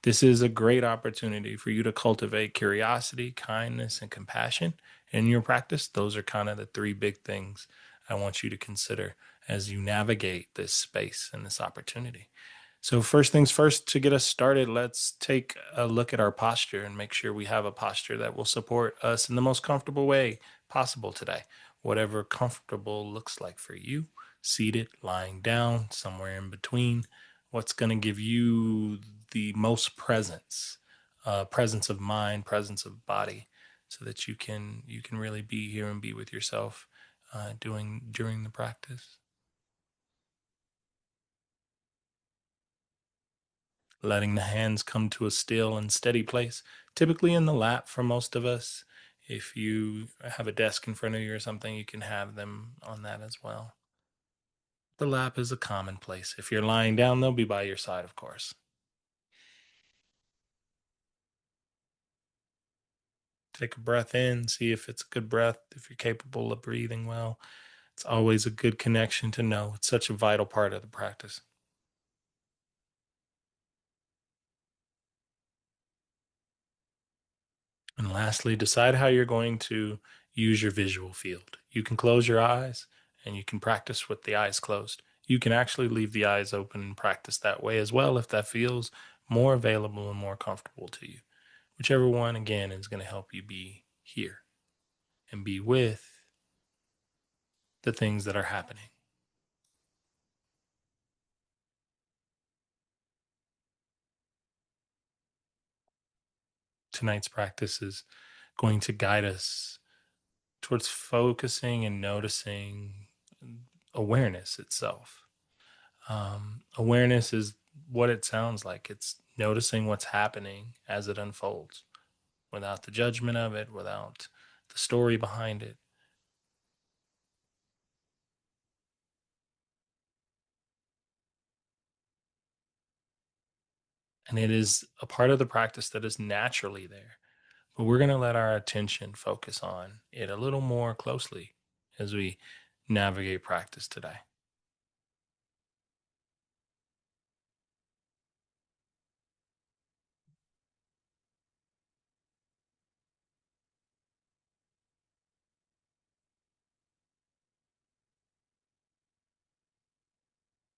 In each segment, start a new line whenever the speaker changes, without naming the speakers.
This is a great opportunity for you to cultivate curiosity, kindness, and compassion in your practice. Those are kind of the three big things I want you to consider as you navigate this space and this opportunity. So, first things first, to get us started, let's take a look at our posture and make sure we have a posture that will support us in the most comfortable way possible today. Whatever comfortable looks like for you, seated, lying down, somewhere in between, what's going to give you the most presence, presence of mind, presence of body, so that you can really be here and be with yourself doing during the practice. Letting the hands come to a still and steady place, typically in the lap for most of us. If you have a desk in front of you or something, you can have them on that as well. The lap is a common place. If you're lying down, they'll be by your side, of course. Take a breath in, see if it's a good breath, if you're capable of breathing well. It's always a good connection to know. It's such a vital part of the practice. And lastly, decide how you're going to use your visual field. You can close your eyes and you can practice with the eyes closed. You can actually leave the eyes open and practice that way as well if that feels more available and more comfortable to you. Whichever one, again, is going to help you be here and be with the things that are happening. Tonight's practice is going to guide us towards focusing and noticing awareness itself. Awareness is what it sounds like. It's noticing what's happening as it unfolds without the judgment of it, without the story behind it. And it is a part of the practice that is naturally there. But we're going to let our attention focus on it a little more closely as we navigate practice today.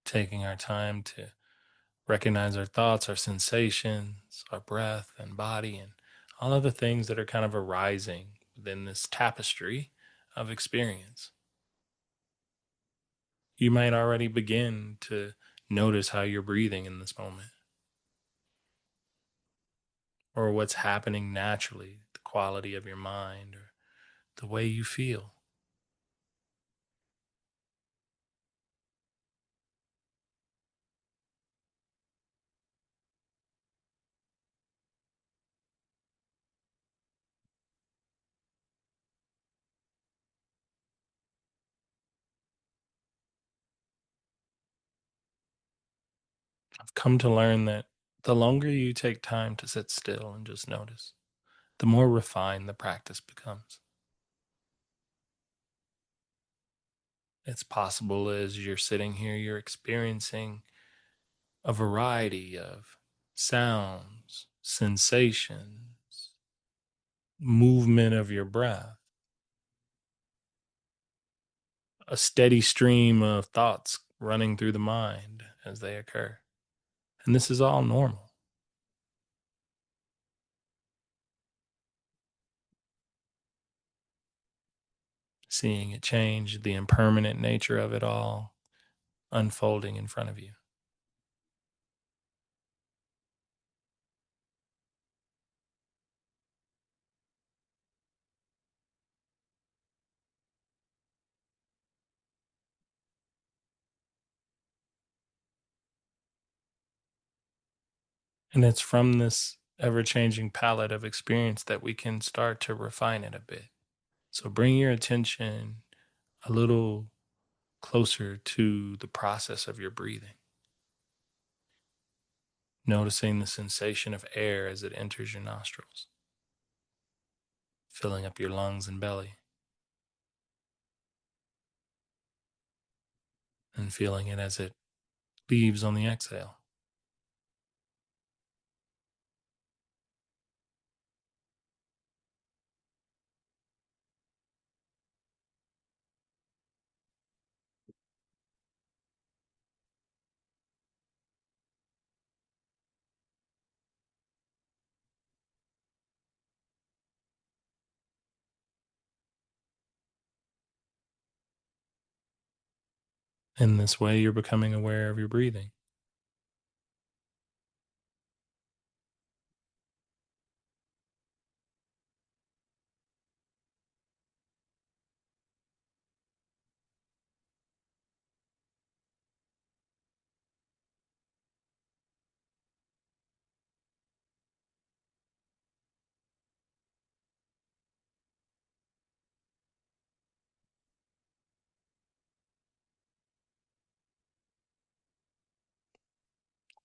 Taking our time to recognize our thoughts, our sensations, our breath and body, and all of the things that are kind of arising within this tapestry of experience. You might already begin to notice how you're breathing in this moment or what's happening naturally, the quality of your mind or the way you feel. I've come to learn that the longer you take time to sit still and just notice, the more refined the practice becomes. It's possible as you're sitting here, you're experiencing a variety of sounds, sensations, movement of your breath, a steady stream of thoughts running through the mind as they occur. And this is all normal. Seeing it change, the impermanent nature of it all unfolding in front of you. And it's from this ever changing palette of experience that we can start to refine it a bit. So bring your attention a little closer to the process of your breathing, noticing the sensation of air as it enters your nostrils, filling up your lungs and belly, and feeling it as it leaves on the exhale. In this way, you're becoming aware of your breathing.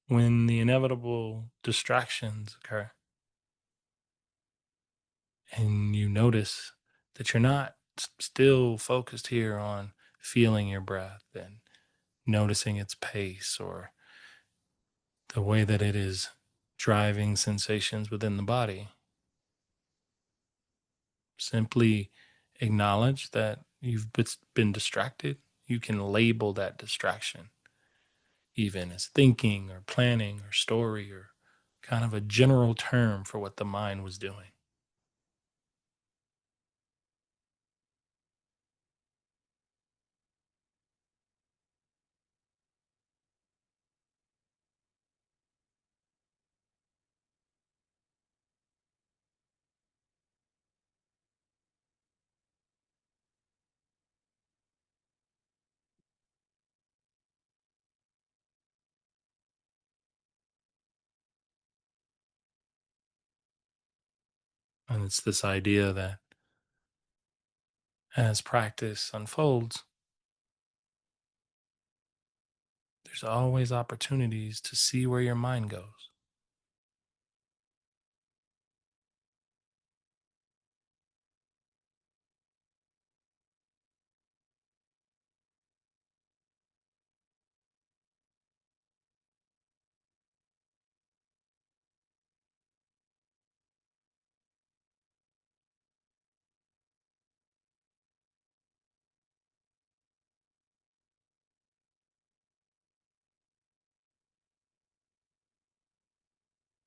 When the inevitable distractions occur and you notice that you're not still focused here on feeling your breath and noticing its pace or the way that it is driving sensations within the body, simply acknowledge that you've been distracted. You can label that distraction even as thinking or planning or story or kind of a general term for what the mind was doing. And it's this idea that as practice unfolds, there's always opportunities to see where your mind goes.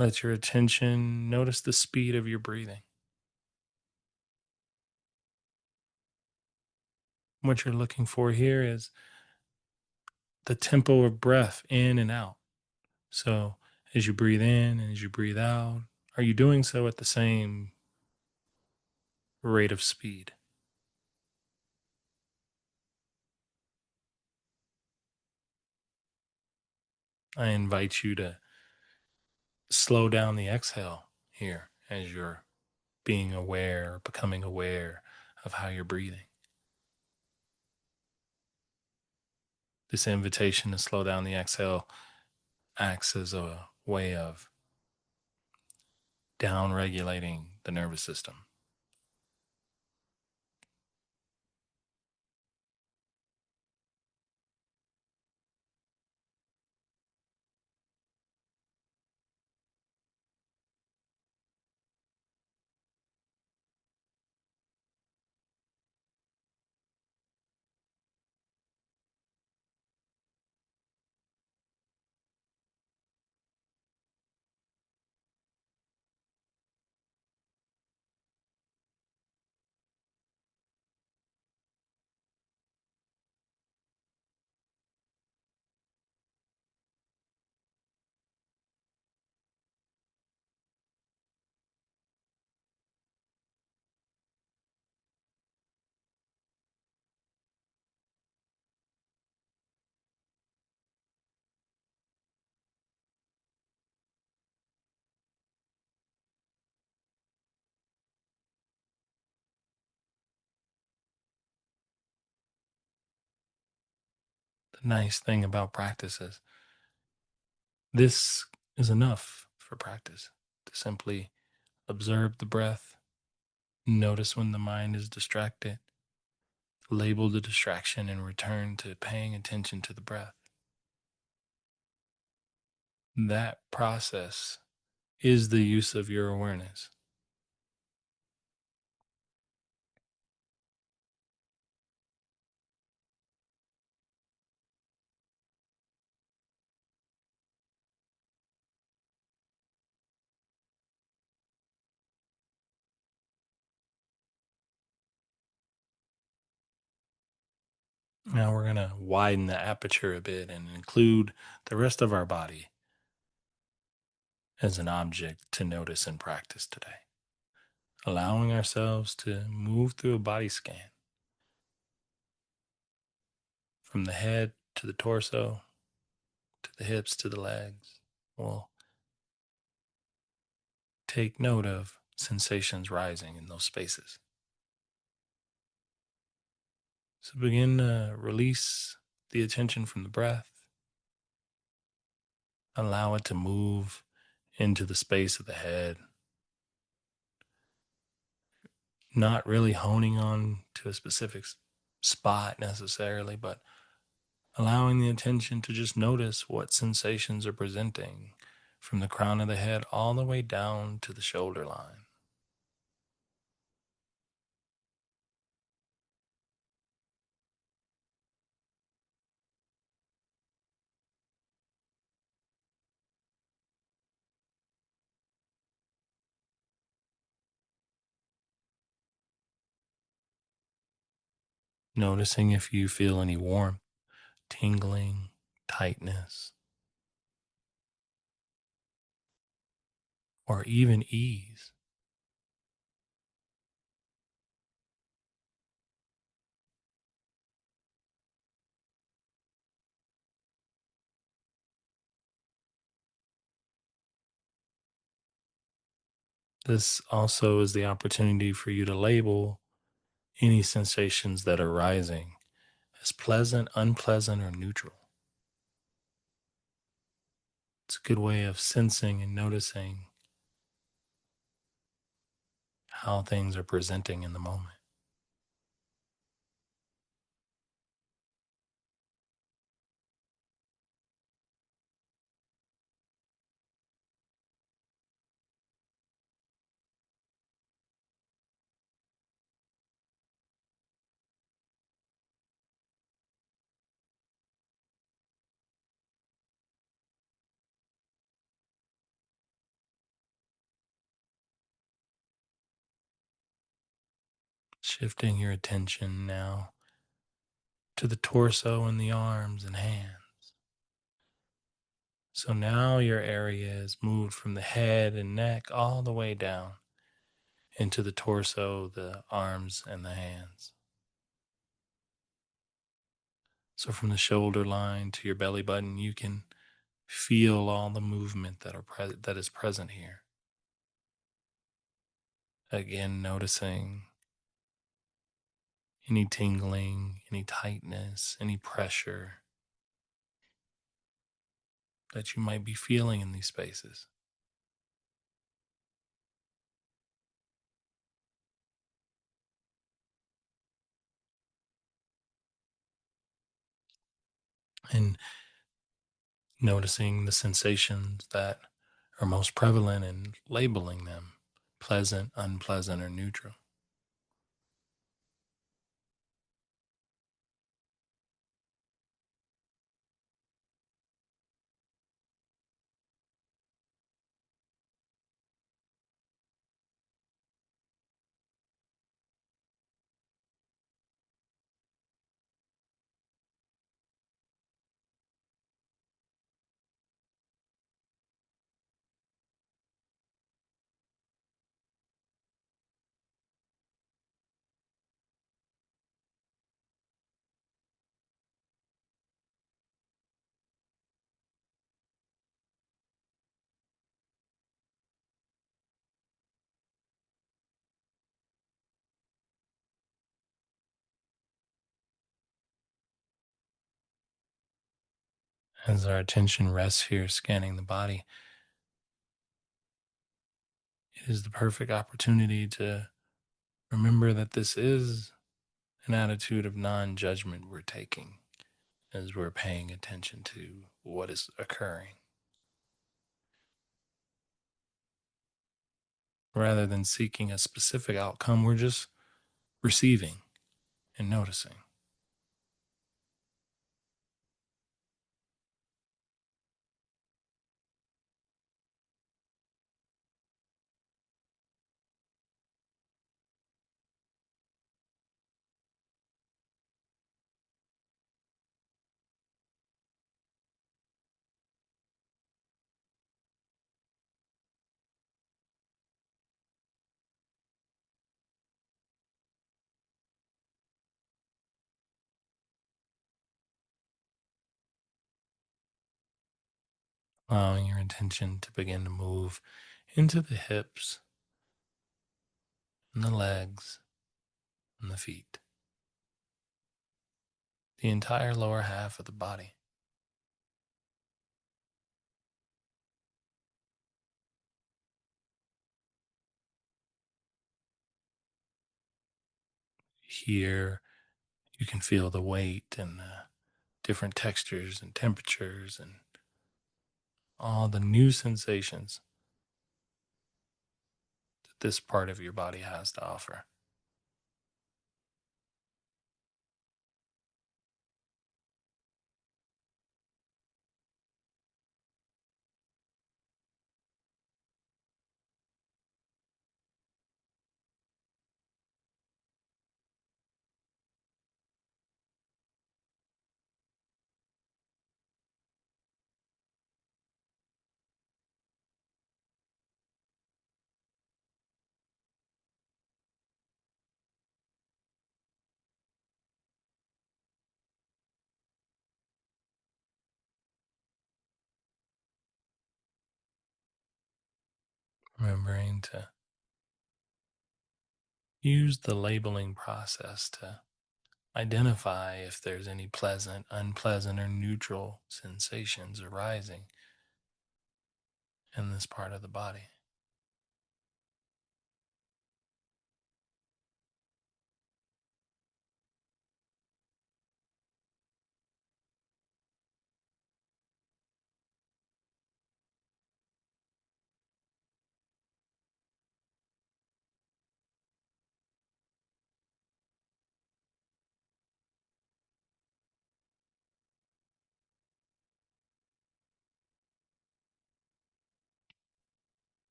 Let your attention notice the speed of your breathing. What you're looking for here is the tempo of breath in and out. So as you breathe in and as you breathe out, are you doing so at the same rate of speed? I invite you to slow down the exhale here as you're being aware or becoming aware of how you're breathing. This invitation to slow down the exhale acts as a way of down regulating the nervous system. The nice thing about practice is this is enough for practice to simply observe the breath, notice when the mind is distracted, label the distraction, and return to paying attention to the breath. That process is the use of your awareness. Now we're going to widen the aperture a bit and include the rest of our body as an object to notice and practice today, allowing ourselves to move through a body scan from the head to the torso, to the hips, to the legs. We'll take note of sensations rising in those spaces. So begin to release the attention from the breath, allow it to move into the space of the head, not really honing on to a specific spot necessarily, but allowing the attention to just notice what sensations are presenting from the crown of the head all the way down to the shoulder line. Noticing if you feel any warmth, tingling, tightness, or even ease. This also is the opportunity for you to label any sensations that are rising as pleasant, unpleasant, or neutral. It's a good way of sensing and noticing how things are presenting in the moment. Shifting your attention now to the torso and the arms and hands. So now your area is moved from the head and neck all the way down into the torso, the arms, and the hands. So from the shoulder line to your belly button, you can feel all the movement that is present here. Again, noticing any tingling, any tightness, any pressure that you might be feeling in these spaces. And noticing the sensations that are most prevalent and labeling them pleasant, unpleasant, or neutral. As our attention rests here, scanning the body, it is the perfect opportunity to remember that this is an attitude of non judgment we're taking as we're paying attention to what is occurring. Rather than seeking a specific outcome, we're just receiving and noticing. allowing your attention to begin to move into the hips and the legs and the feet, the entire lower half of the body. Here, you can feel the weight and the different textures and temperatures and all the new sensations that this part of your body has to offer. Remembering to use the labeling process to identify if there's any pleasant, unpleasant, or neutral sensations arising in this part of the body.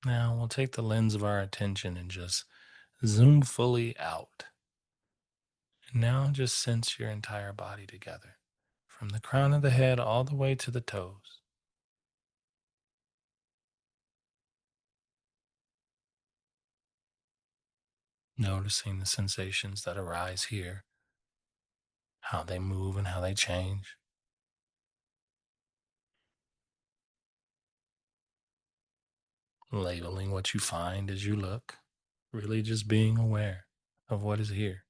Now we'll take the lens of our attention and just zoom fully out. And now just sense your entire body together, from the crown of the head all the way to the toes. Noticing the sensations that arise here, how they move and how they change. Labeling what you find as you look, really just being aware of what is here.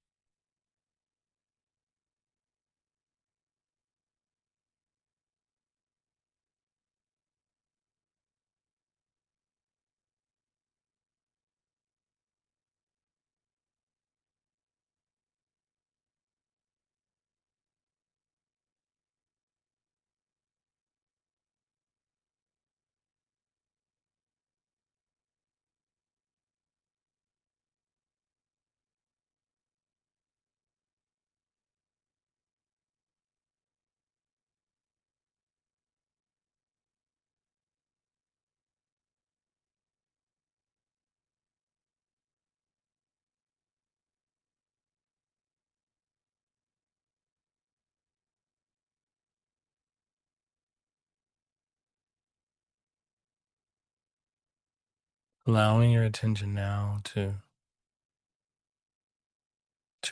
Allowing your attention now to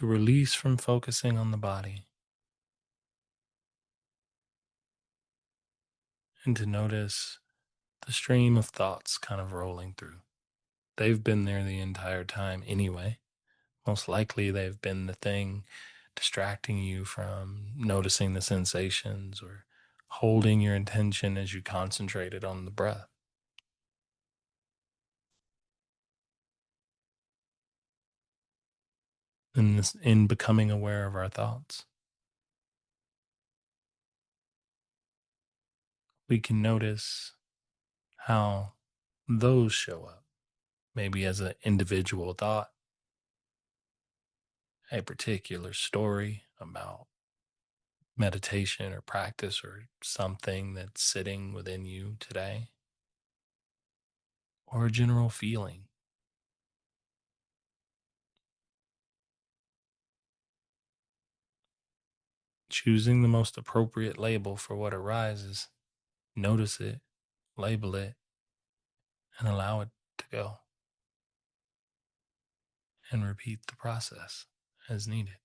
release from focusing on the body and to notice the stream of thoughts kind of rolling through. They've been there the entire time anyway. Most likely, they've been the thing distracting you from noticing the sensations or holding your attention as you concentrated on the breath. In becoming aware of our thoughts, we can notice how those show up, maybe as an individual thought, a particular story about meditation or practice or something that's sitting within you today, or a general feeling. Choosing the most appropriate label for what arises notice it, label it, and allow it to go and repeat the process as needed.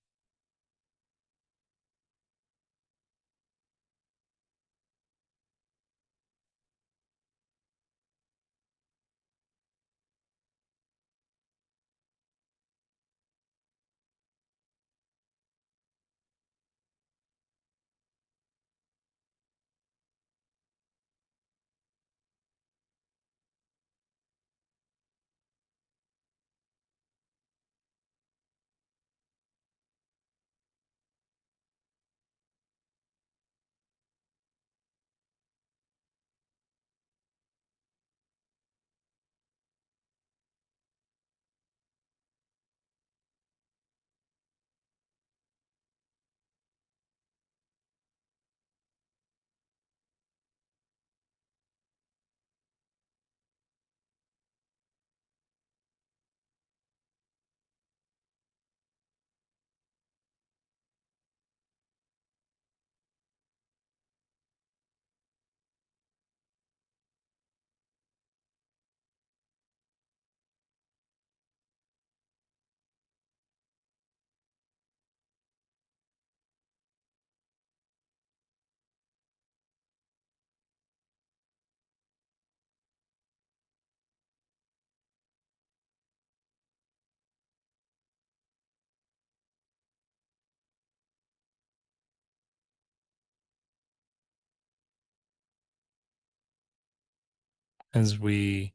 As we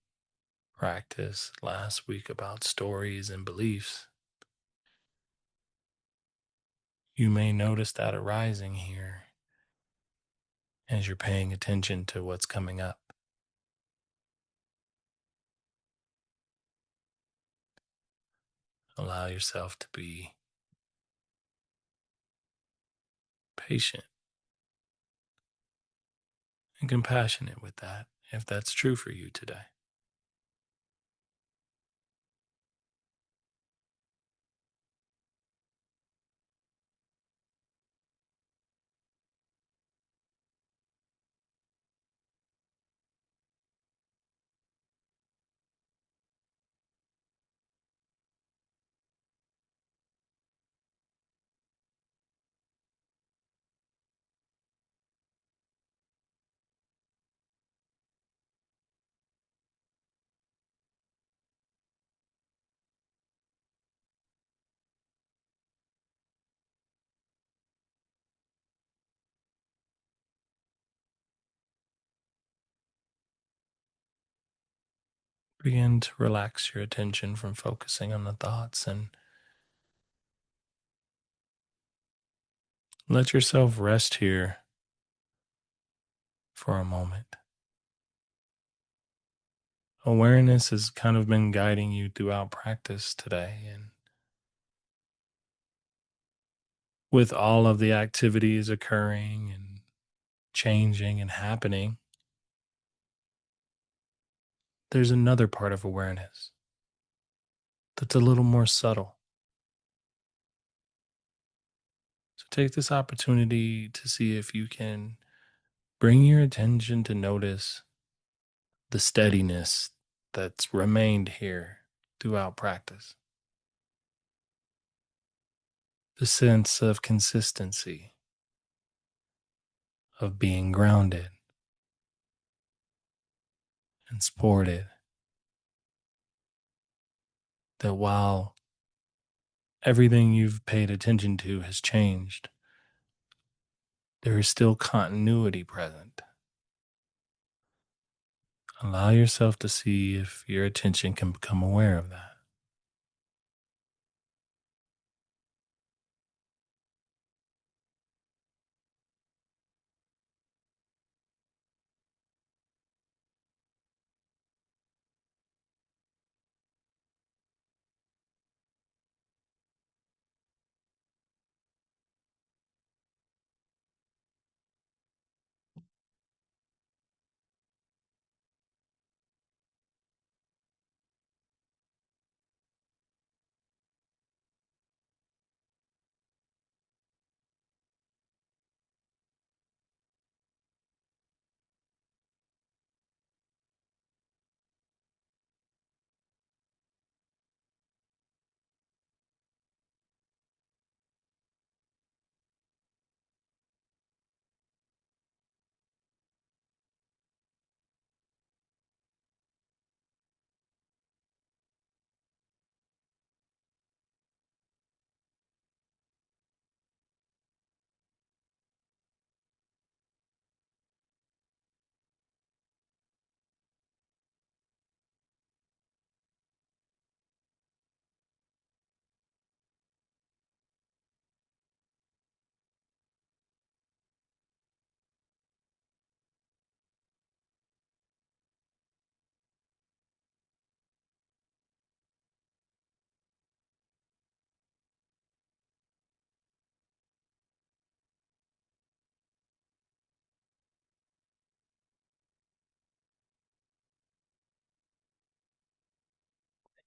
practiced last week about stories and beliefs, you may notice that arising here as you're paying attention to what's coming up. Allow yourself to be patient and compassionate with that if that's true for you today. Begin to relax your attention from focusing on the thoughts and let yourself rest here for a moment. Awareness has kind of been guiding you throughout practice today. And with all of the activities occurring and changing and happening, there's another part of awareness that's a little more subtle. So take this opportunity to see if you can bring your attention to notice the steadiness that's remained here throughout practice, the sense of consistency, of being grounded and supported, that while everything you've paid attention to has changed, there is still continuity present. Allow yourself to see if your attention can become aware of that.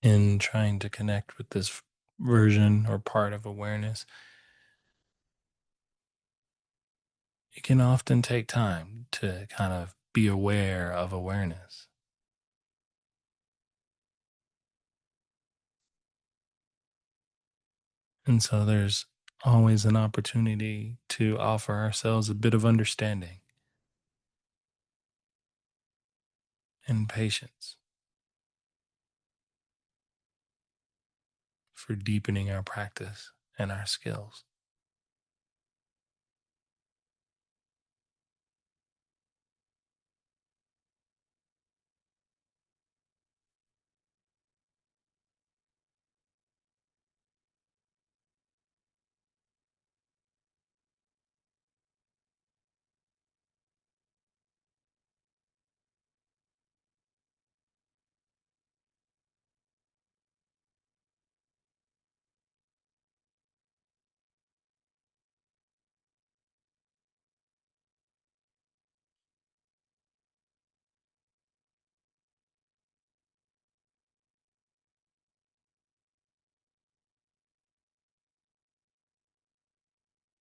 in trying to connect with this version or part of awareness, it can often take time to kind of be aware of awareness. And so there's always an opportunity to offer ourselves a bit of understanding and patience for deepening our practice and our skills.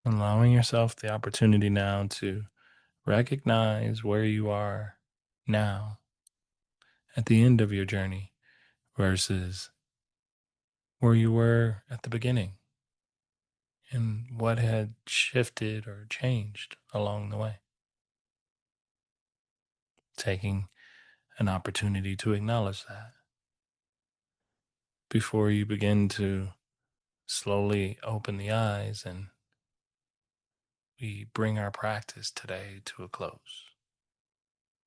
Allowing yourself the opportunity now to recognize where you are now at the end of your journey versus where you were at the beginning and what had shifted or changed along the way. Taking an opportunity to acknowledge that before you begin to slowly open the eyes and we bring our practice today to a close.